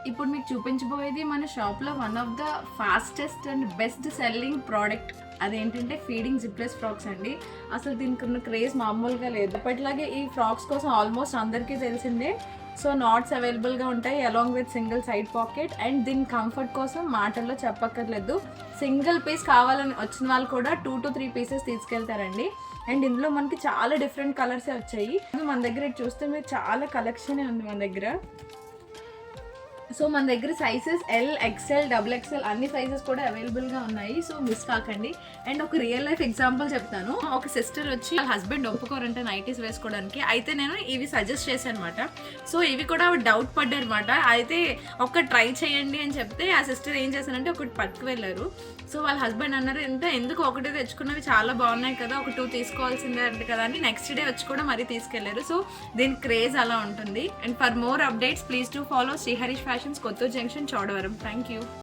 ఇప్పుడు మీకు చూపించబోయేది మన షాప్లో one of the fastest and best selling product. అదేంటంటే ఫీడింగ్ జిప్లెస్ ఫ్రాక్స్ అండి. అసలు దీనికి ఉన్న క్రేజ్ మామూలుగా లేదు. ఇప్పటిలాగే ఈ ఫ్రాక్స్ కోసం ఆల్మోస్ట్ అందరికీ తెలిసిందే. సో నాట్స్ అవైలబుల్గా ఉంటాయి along with single side pocket. And దీని కంఫర్ట్ కోసం మాటల్లో చెప్పక్కర్లేదు. సింగిల్ పీస్ కావాలని వచ్చిన వాళ్ళు కూడా 2 to 3 పీసెస్ తీసుకెళ్తారండి. అండ్ ఇందులో మనకి చాలా డిఫరెంట్ కలర్సే వచ్చాయి. మన దగ్గర చూస్తే మీరు చాలా కలెక్షనే ఉంది మన దగ్గర. సో మన దగ్గర సైజెస్ ఎల్, ఎక్స్ఎల్, XXL అన్ని సైజెస్ కూడా అవైలబుల్గా ఉన్నాయి. సో మిస్ కాకండి. అండ్ ఒక రియల్ లైఫ్ ఎగ్జాంపుల్ చెప్తాను. ఒక సిస్టర్ వచ్చి వాళ్ళ హస్బెండ్ ఒప్పుకోరంటే నైటీస్ వేసుకోవడానికి. అయితే నేను ఇవి సజెస్ట్ చేశాను అనమాట. సో ఇవి కూడా డౌట్ పడ్డారు అనమాట. అయితే ఒక ట్రై చేయండి అని చెప్తే ఆ సిస్టర్ ఏం చేశారంటే ఒకటి పట్టుకు వెళ్ళారు. సో వాళ్ళ హస్బెండ్ అన్నారు, ఎందుకు ఒకటే తెచ్చుకున్నవి చాలా బాగున్నాయి కదా, ఒక 2 తీసుకోవాల్సిందే అంటే కదా అని నెక్స్ట్ డే వచ్చి కూడా మరీ తీసుకెళ్లారు. సో దీని క్రేజ్ అలా ఉంటుంది. And for more updates please to follow Sriharish fashions, Kothuru junction, Chodavaram. Thank you.